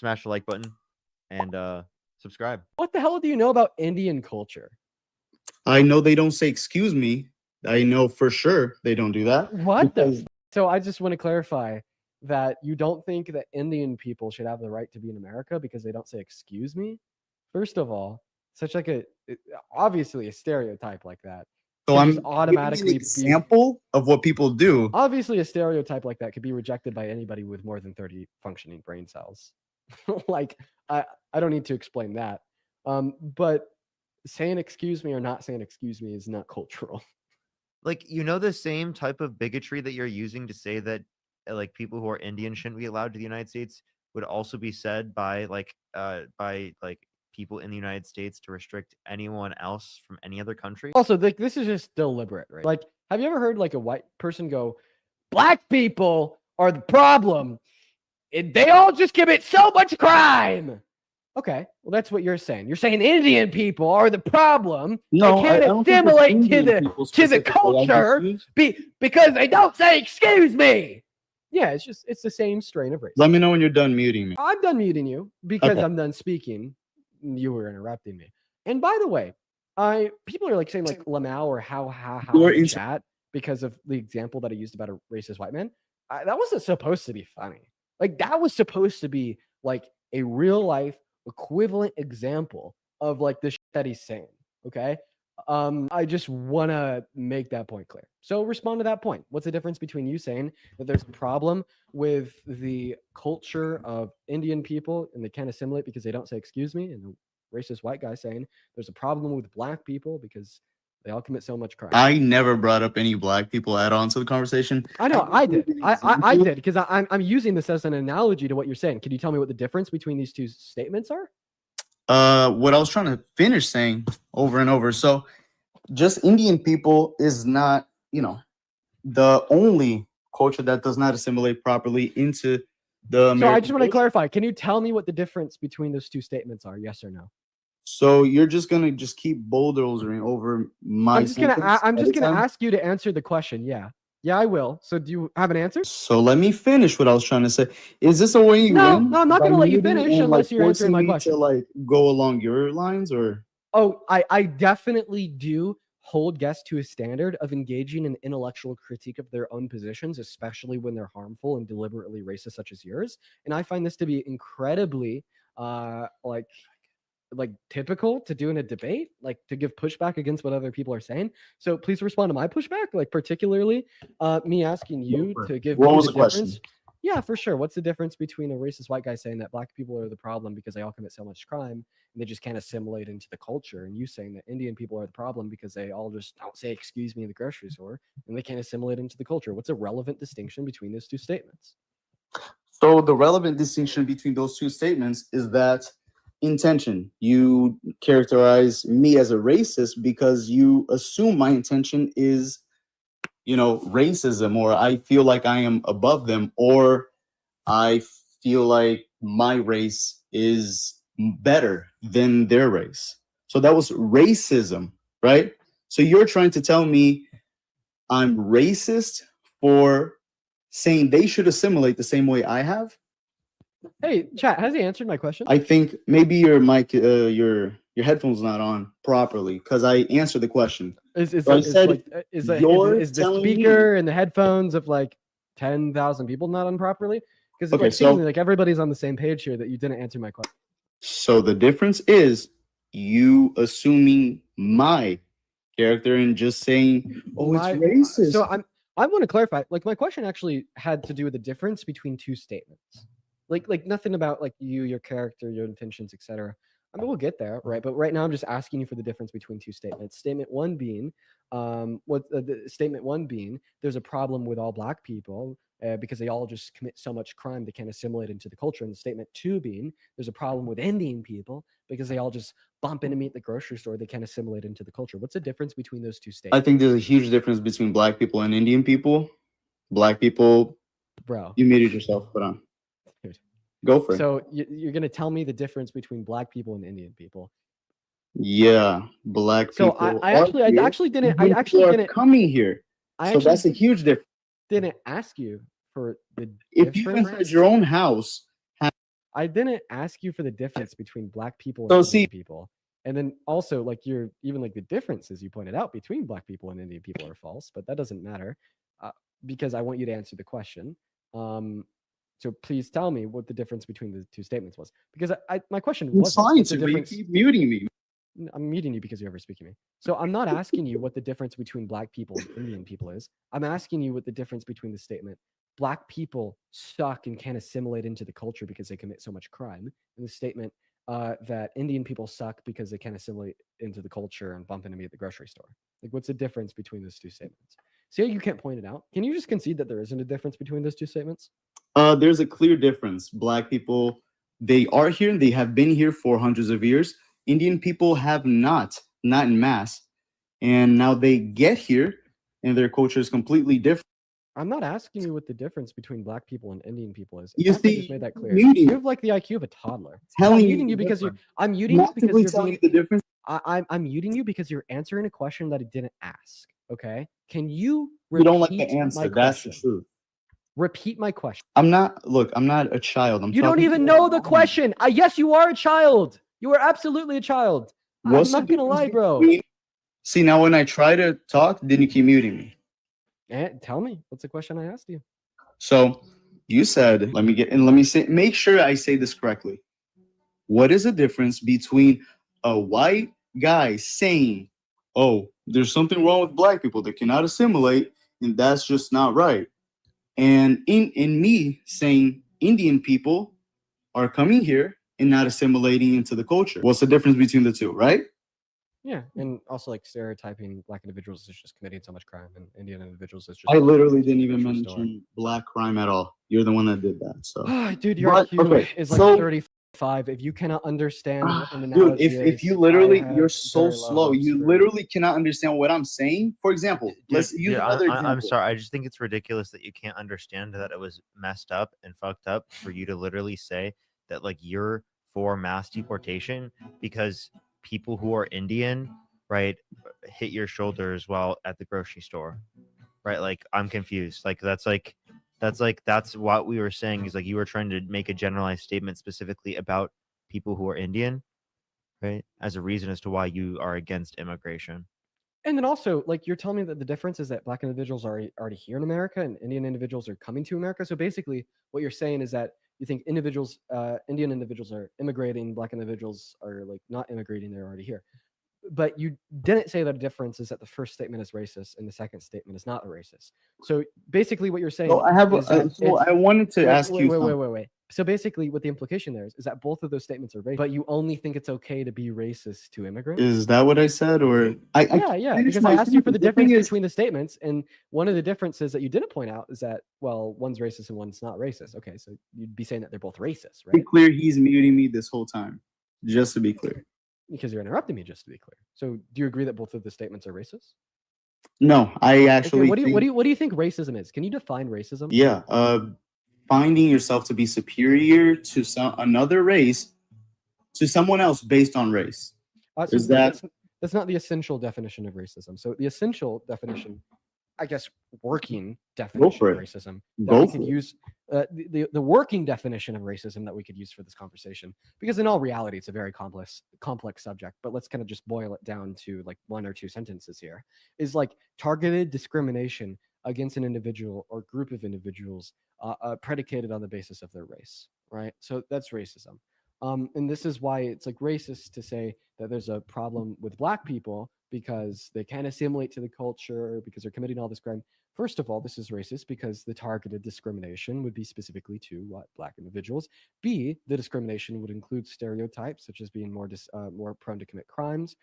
smash the like button and subscribe. What the hell do you know about Indian culture? I know they don't say excuse me. I know for sure they don't do that. What the? Because- So I just want to clarify that you don't think that Indian people should have the right to be in America because they don't say excuse me. First of all, such like obviously a stereotype like that. So could I'm just automatically giving an example of what people do. Obviously, a stereotype like that could be rejected by anybody with more than 30 functioning brain cells. Like, I don't need to explain that. But saying excuse me or not saying excuse me is not cultural. Like, you know, the same type of bigotry that you're using to say that like people who are Indian shouldn't be allowed to the United States would also be said by people in the United States to restrict anyone else from any other country. Also, like, this is just deliberate, right? Like, have you ever heard like a white person go, "Black people are the problem. They all just commit so much crime." Okay, well, that's what you're saying. You're saying Indian people are the problem. No, they can't I don't think it's assimilate Indian to people the specifically. I culture just- because they don't say excuse me. Yeah, it's the same strain of racism. Let me know when you're done muting me. I'm done muting you because Okay. I'm done speaking. You were interrupting me. And by the way, people are like saying like Lamau or how You're in in- chat because of the example that I used about a racist white man. That wasn't supposed to be funny. Like, that was supposed to be like a real life equivalent example of like the shit that he's saying. Okay. I just want to make that point clear. So respond to that point. What's the difference between you saying that there's a problem with the culture of Indian people and they can't assimilate because they don't say excuse me, and the racist white guy saying there's a problem with black people because they all commit so much crime? I never brought up any black people add on to the conversation. I know I did. I did because I'm using this as an analogy to what you're saying. Can you tell me what the difference between these two statements are? What I was trying to finish saying over and over. So just Indian people is not, the only culture that does not assimilate properly into the American So I just want to culture. clarify. Can you tell me what the difference between those two statements are? Yes or no? So you're just gonna just keep bulldozering over my I'm just gonna sentence I'm just every gonna time? ask you to answer the question. Yeah, I will. So do you have an answer? So let me finish what I was trying to say. Is this a way you No, win? no, I'm not By gonna let you muting finish and, unless you're answering forcing my me question. to like go along your lines, or Oh, I definitely do hold guests to a standard of engaging in intellectual critique of their own positions, especially when they're harmful and deliberately racist, such as yours. And I find this to be incredibly like typical to do in a debate, like to give pushback against what other people are saying. So please respond to my pushback, like particularly me asking you to give what me was the the question? difference. Yeah, for sure. What's the difference between a racist white guy saying that black people are the problem because they all commit so much crime and they just can't assimilate into the culture, and you saying that Indian people are the problem because they all just don't say excuse me in the grocery store and they can't assimilate into the culture? What's a relevant distinction between those two statements? So the relevant distinction between those two statements is that intention. You characterize me as a racist because you assume my intention is, racism, or I feel like I am above them, or I feel like my race is better than their race. So that was racism, right? So you're trying to tell me I'm racist for saying they should assimilate the same way I have? Hey, chat, has he answered my question? I think maybe your mic, your headphones not on properly, because I answered the question. Is So I said, you're the telling me- speaker and the headphones of like 10,000 people not on properly? Because Okay, it seems so- like everybody's on the same page here that you didn't answer my question. So the difference is you assuming my character and just saying, "Oh, it's racist." So I want to clarify. Like, my question actually had to do with the difference between two statements. Like nothing about like you, your character, your intentions, etc. I mean, we'll get there, right? But right now, I'm just asking you for the difference between two statements. Statement one being, statement one being, there's a problem with all black people because they all just commit so much crime they can't assimilate into the culture. And statement two being, there's a problem with Indian people because they all just bump into me at the grocery store, they can't assimilate into the culture. What's the difference between those two statements? I think there's a huge difference between black people and Indian people. Black people, Bro, you muted yourself, but dude. Go for it. So you're gonna tell me the difference between black people and Indian people? Yeah, black people. So I actually didn't. I Indian actually people are didn't. coming here. I So actually that's a huge difference. didn't ask you for the If you difference. inside your own house, I didn't ask you for the difference between black people So and see- Indian people. And then also, like, you're even like the differences you pointed out between black people and Indian people are false, but that doesn't matter because I want you to answer the question. So please tell me what the difference between the two statements was, because my question I'm wasn't trying what's the to, but you difference. keep muting me. I'm muting you because you're overspeaking me. So I'm not asking you what the difference between black people and Indian people is. I'm asking you what the difference between the statement black people suck and can't assimilate into the culture because they commit so much crime, and the statement that Indian people suck because they can't assimilate into the culture and bump into me at the grocery store. Like, what's the difference between those two statements? See how you can't point it out? Can you just concede that there isn't a difference between those two statements? There's a clear difference. Black people, they are here. They have been here for hundreds of years. Indian people have not in mass. And now they get here and their culture is completely different. I'm not asking you what the difference between black people and Indian people is. You In fact, I see, just made that clear. muting- You have like the IQ of a toddler. Telling I'm you muting the you because you're. difference. I'm muting you because Actively you're telling being. you the difference. I'm muting you because you're answering a question that I didn't ask. Okay? Can you You repeat don't like the my answer. That's the question? truth. Repeat my question. I'm not a child. You don't even know the question. Yes, you are a child. You are absolutely a child. What's I'm the not gonna lie, difference bro. between- See, now when I try to talk, then you keep muting me. Tell me, what's the question I asked you? So you said, let me say, make sure I say this correctly. What is the difference between a white guy saying, oh, there's something wrong with black people, they cannot assimilate, and that's just not right, and in me saying Indian people are coming here and not assimilating into the culture? What's the difference between the two, right? Yeah, and also like stereotyping black individuals as just committing so much crime, and Indian individuals as just. I literally didn't even grocery store. mention black crime at all. You're the one that did that. So Dude, your But, IQ okay, is like so- 35. If you cannot understand what an Dude, analogy if you is, literally, I have you're so very low slow. hopes You for- literally cannot understand what I'm saying. For example, let's use another example. I'm sorry. I just think it's ridiculous that you can't understand that it was messed up and fucked up for you to literally say that like you're for mass deportation because people who are Indian, right, hit your shoulders while at the grocery store, right? Like I'm confused. That's what we were saying is like you were trying to make a generalized statement specifically about people who are Indian, right, as a reason as to why you are against immigration. And then also, like, you're telling me that the difference is that black individuals are already here in America and Indian individuals are coming to America. So basically, what you're saying is that you think Indian individuals are immigrating, black individuals are like not immigrating, they're already here. But you didn't say that the difference is that the first statement is racist and the second statement is not a racist. So basically, what you're saying. So I have. is that So it's- I wanted to ask you. Wait. So basically, what the implication there is that both of those statements are racist, but you only think it's okay to be racist to immigrants. Is that what I said, or Yeah, finished because my I asked you for the sentence. The thing difference is- between the statements, and one of the differences that you didn't point out is that, well, one's racist and one's not racist. Okay, so you'd be saying that they're both racist, Be right? clear, he's muting me this whole time. Just to be clear. Because you're interrupting me, just to be clear. So do you agree that both of the statements are racist? No, I Okay, actually. what do you think racism is? Can you define racism? Yeah, finding yourself to be superior to another race, to someone else based on race. So Is that- that's not the essential definition of racism. So the essential definition, I guess, working definition for of it. racism Go that we for could it. use, the working definition of racism that we could use for this conversation, because in all reality, it's a very complex subject. But let's kind of just boil it down to like one or two sentences here. Is like targeted discrimination against an individual or group of individuals predicated on the basis of their race, right? So that's racism. And this is why it's like racist to say that there's a problem with black people because they can't assimilate to the culture because they're committing all this crime. First of all, this is racist because the targeted discrimination would be specifically to what black individuals. B, the discrimination would include stereotypes such as being more prone to commit crimes,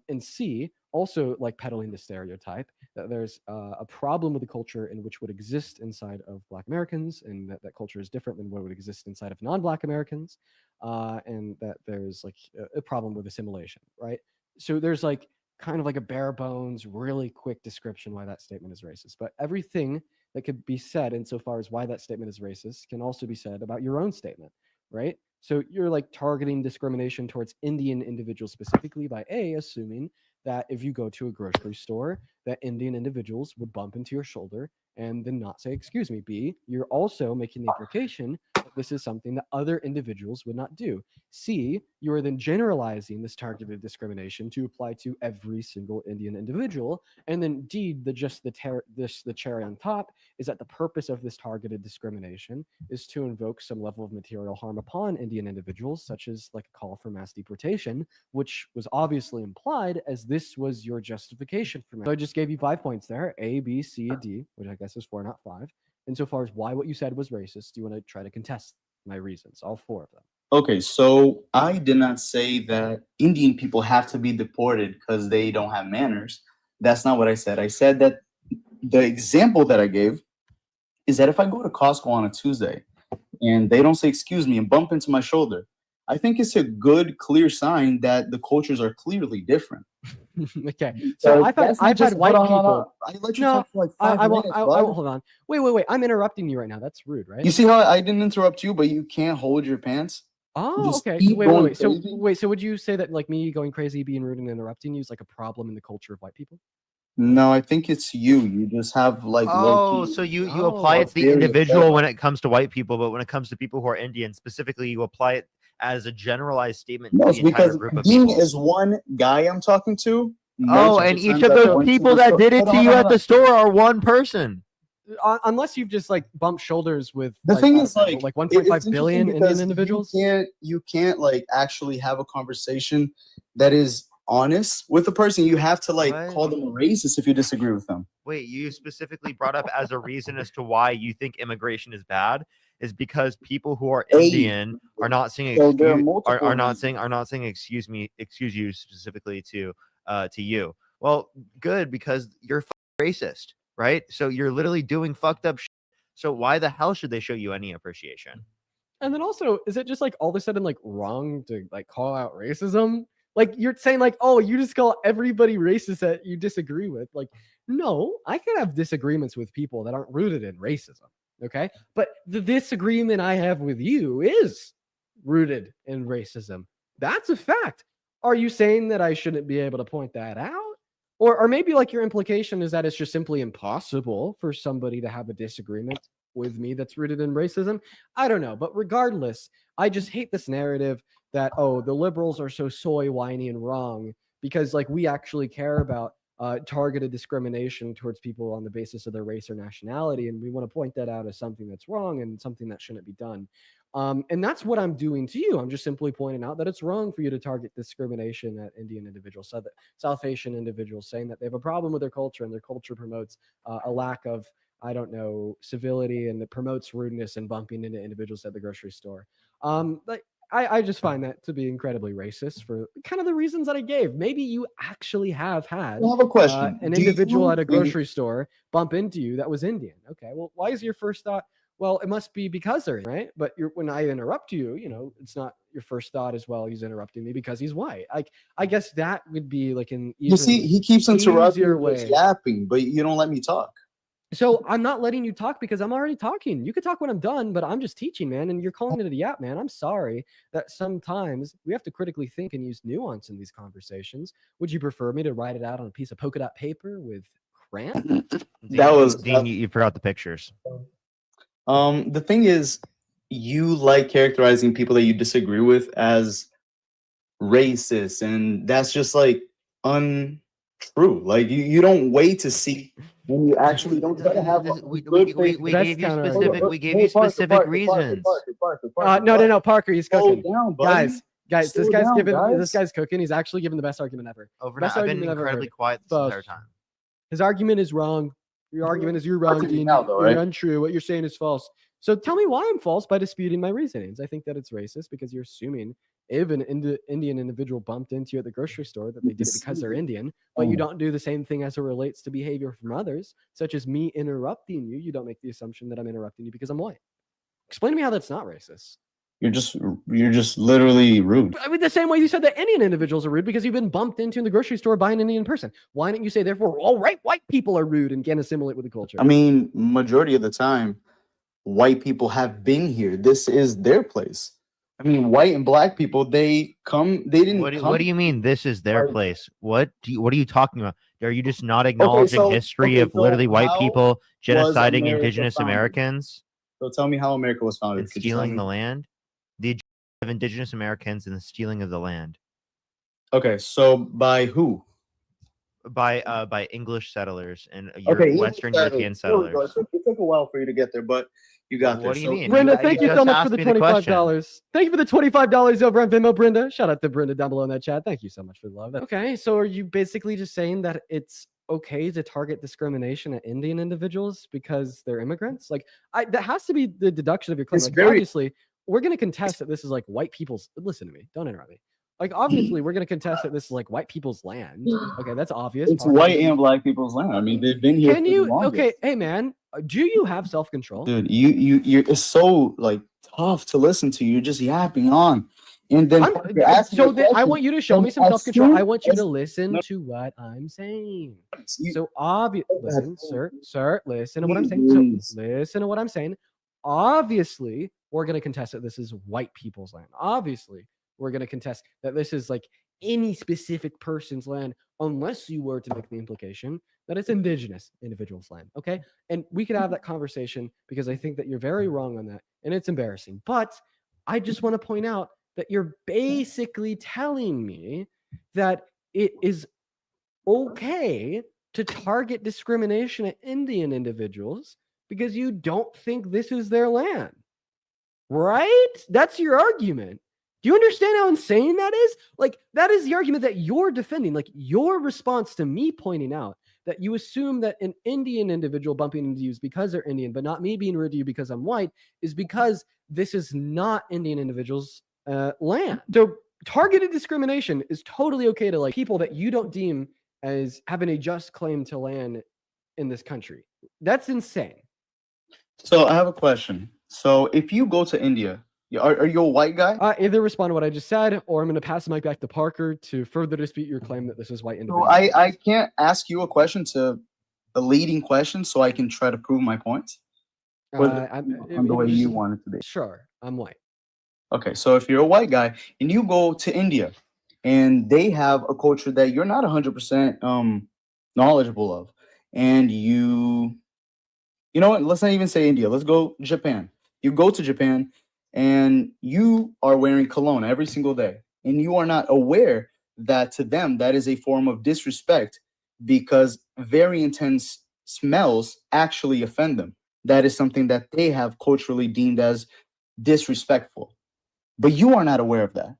and C, also like peddling the stereotype that there's a problem with the culture in which would exist inside of black Americans, and that culture is different than what would exist inside of non-black Americans, and that there's like a problem with assimilation, right? So there's like kind of like a bare bones, really quick description why that statement is racist. But everything that could be said insofar as why that statement is racist can also be said about your own statement, right? So you're like targeting discrimination towards Indian individuals specifically by assuming that if you go to a grocery store, that Indian individuals would bump into your shoulder and then not say, excuse me. B, you're also making the implication that this is something that other individuals would not do. C, you are then generalizing this targeted discrimination to apply to every single Indian individual. And then D, the cherry on top is that the purpose of this targeted discrimination is to invoke some level of material harm upon Indian individuals, such as like a call for mass deportation, which was obviously implied as this was your justification for me. So I just gave you 5 points there, A, B, C, and D, which I guess is 4, not 5. Insofar as why what you said was racist, do you want to try to contest my reasons, all 4 of them? Okay, so I did not say that Indian people have to be deported because they don't have manners. That's not what I said. I said that the example that I gave is that if I go to Costco on a Tuesday and they don't say excuse me and bump into my shoulder, I think it's a good, clear sign that the cultures are clearly different. Okay, so I've had white people. I let you talk for like 5 I minutes. won't hold on. Wait. I'm interrupting you right now. That's rude, right? You see how I didn't interrupt you, but you can't hold your pants? Oh, just okay. keep Wait. going So crazy? so would you say that like me going crazy, being rude, and interrupting you is like a problem in the culture of white people? No, I think it's you. You just have like Oh, low-key- so you apply it to the very individual upset. when it comes to white people, but when it comes to people who are Indian specifically, you apply it as a generalized statement No, to it's the entire because group of Dean people. is one guy I'm talking to. Oh, most and the each time of that I those went to people the that store- did it Hold to on, you hold at on. the store are one person. Unless you've just like bumped shoulders with The like, thing I is, don't know, like, like it's 1.5 interesting billion Indian because individuals. You can't like actually have a conversation that is honest with a person. You have to like What? call them a racist if you disagree with them. Wait, you specifically brought up as a reason as to why you think immigration is bad is because people who are Indian are not saying So there are excuse multiple are not reasons. saying excuse you specifically to you. Well, good, because you're racist, right? So you're literally doing fucked up shit. So why the hell should they show you any appreciation? And then also, is it just like all of a sudden like wrong to like call out racism? Like you're saying like, oh, you just call everybody racist that you disagree with. Like, no, I can have disagreements with people that aren't rooted in racism. Okay. But the disagreement I have with you is rooted in racism. That's a fact. Are you saying that I shouldn't be able to point that out? Or maybe like your implication is that it's just simply impossible for somebody to have a disagreement with me that's rooted in racism. I don't know. But regardless, I just hate this narrative that, oh, the liberals are so soy, whiny, and wrong because like we actually care about targeted discrimination towards people on the basis of their race or nationality. And we want to point that out as something that's wrong and something that shouldn't be done. And that's what I'm doing to you. I'm just simply pointing out that it's wrong for you to target discrimination at Indian individuals, South Asian individuals, saying that they have a problem with their culture and their culture promotes a lack of, I don't know, civility, and it promotes rudeness and bumping into individuals at the grocery store. Like I just find that to be incredibly racist for kind of the reasons that I gave. Maybe you actually have had I have a question. an Do you individual at a think- grocery store bump into you that was Indian. Okay, well, why is your first thought? Well, it must be because they're right. But when I interrupt you, it's not your first thought as well. He's interrupting me because he's white. Like I guess that would be like an You see, he keeps interrupting easier with way. yapping, but you don't let me talk. So I'm not letting you talk because I'm already talking. You could talk when I'm done, but I'm just teaching, man. And you're calling it a yap, man. I'm sorry that sometimes we have to critically think and use nuance in these conversations. Would you prefer me to write it out on a piece of polka dot paper with crayon? Dean, you forgot the pictures. The thing is, you like characterizing people that you disagree with as racist, and that's just like untrue. Like you don't wait to see when you actually don't try to have. We That's gave you counter- specific. We gave you specific reasons. No, Parker, he's Slow cooking. down, buddy. Guys, Slow down, guys. this guy's cooking. He's actually giving the best argument ever. I've Best been argument I've ever incredibly heard. quiet this Both. entire time. His argument is wrong. Your argument is you're wrong, Argument Dean. now, though, You're right? untrue. What you're saying is false. So tell me why I'm false by disputing my reasonings. I think that it's racist because you're assuming if an Indian individual bumped into you at the grocery store that they did it because they're Indian, but you don't do the same thing as it relates to behavior from others, such as me interrupting you. You don't make the assumption that I'm interrupting you because I'm white. Explain to me how that's not racist. You're just literally rude. I mean, the same way you said that Indian individuals are rude because you've been bumped into in the grocery store by an Indian person. Why don't you say, therefore, all right, white people are rude and can't assimilate with the culture? I mean, majority of the time, white people have been here. This is their place. I mean, white and black people, they didn't What come. do you mean this is their Right. place? What are you talking about? Are you just not acknowledging history of literally white how people genociding America indigenous founded? Americans? So tell me how America was founded. And Could you tell stealing me? the land, the of indigenous Americans and the stealing of the land Okay, so by who? by English settlers and Okay, English Western settlers. European There we go. settlers. It took a while for you to get there, but you got there. What do you So mean? Brenda, You thank you just so much for asked the me the question. $25. Thank you for the $25 over on Venmo, Brenda. Shout out to Brenda down below in that chat. Thank you so much for the love. Okay, so are you basically just saying that it's okay to target discrimination at Indian individuals because they're immigrants? Like, that has to be the deduction of your claim. It's Like, very- obviously, we're going to contest that this is like white people's. Listen to me. Don't interrupt me. Like, obviously, we're going to contest that this is like white people's land. Okay, that's obvious. it's Parker, white and black people's land. I mean, they've been here. Can for you? the longest. Okay, hey man, do you have self-control? Dude, you're it's so like tough to listen to. You're just yapping on, and then you're asking So a then I question. want you to show me some As self-control. soon I want you as- to listen No. to what I'm saying. You- So obviously, listen, sir, listen to what I'm saying. Please. So listen to what I'm saying. Obviously, we're going to contest that this is white people's land. Obviously, we're going to contest that this is like any specific person's land, unless you were to make the implication that it's indigenous individuals' land. Okay. And we could have that conversation because I think that you're very wrong on that. And it's embarrassing. But I just want to point out that you're basically telling me that it is okay to target discrimination at Indian individuals because you don't think this is their land. Right? That's your argument. Do you understand how insane that is? Like, that is the argument that you're defending. Like, your response to me pointing out that you assume that an Indian individual bumping into you is because they're Indian, but not me being rude to you because I'm white, is because this is not Indian individuals' land. So targeted discrimination is totally okay to like people that you don't deem as having a just claim to land in this country. That's insane. So I have a question. So if you go to India, are you a white guy? Either respond to what I just said, or I'm going to pass the mic back to Parker to further dispute your claim that this is white So individuals. I can't ask you a question to a leading question so I can try to prove my point on the way you want it to be. Sure, I'm white. Okay, so if you're a white guy and you go to India and they have a culture that you're not 100% knowledgeable of, and you know what, let's not even say India, let's go Japan. You go to Japan and you are wearing cologne every single day, and you are not aware that to them that is a form of disrespect because very intense smells actually offend them. That is something that they have culturally deemed as disrespectful, but you are not aware of that.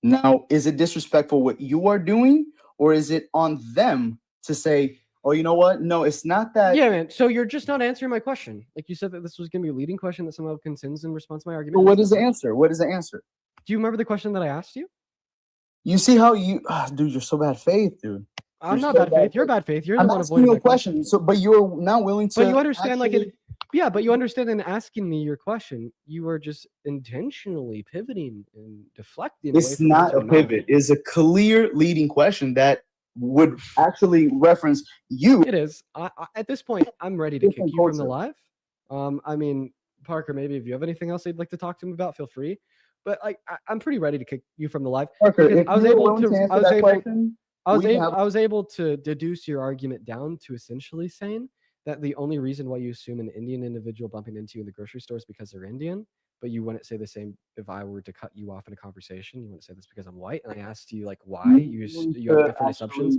Now, is it disrespectful what you are doing, or is it on them to say, oh, you know what? No, it's not that. Yeah, man. So you're just not answering my question. Like you said that this was going to be a leading question that somehow contends in response to my argument. But what is the answer? What is the answer? Do you remember the question that I asked you? You see how dude, you're so bad faith, dude. I'm You're not so bad bad faith. You're faith. bad faith. You're I'm the one asking you avoiding a my question. question. So, but you're not willing to. But you understand, actually- yeah, but you understand in asking me your question, you are just intentionally pivoting and deflecting. away It's from not a answering my pivot. It's a clear leading question that would actually reference you. It is. At this point, I'm ready to kick Different you from the culture. live. I mean, Parker, maybe if you have anything else you'd like to talk to him about, feel free. But like, I'm pretty ready to kick you from the live. Parker, Because if I was you're able willing to- to I answer was that able- question, we have- I was able to deduce your argument down to essentially saying that the only reason why you assume an Indian individual bumping into you in the grocery store is because they're Indian, but you wouldn't say the same if I were to cut you off in a conversation. You wouldn't say this because I'm white, and I asked you like why you have different assumptions.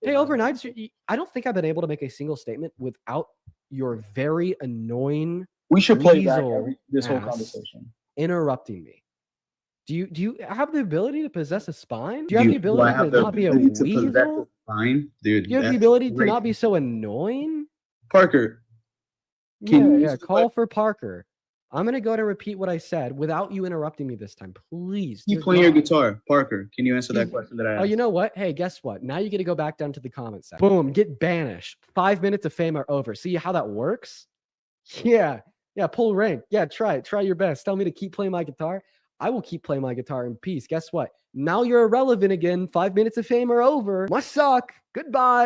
Hey, overnight, I don't think I've been able to make a single statement without your very annoying we should play back weasel this whole ass. conversation. interrupting me. Do you have the ability to possess a spine? Do you have Dude, the do I ability have to the not be a ability to possess weasel? a spine? Dude, Do you have the that's ability to great. not be so annoying? Parker, Can you Yeah, use the call for Parker. I'm gonna go to repeat what I said without you interrupting me this time, please. keep dear playing your God. guitar. Parker, can you answer that He's- question that I asked? Oh, you know what? Hey, guess what? Now you get to go back down to the comment section. Boom, get banished. 5 minutes of fame are over. See how that works? Yeah, pull rank. Yeah, try it. Try your best. Tell me to keep playing my guitar. I will keep playing my guitar in peace. Guess what? Now you're irrelevant again. 5 minutes of fame are over. Must suck. Goodbye.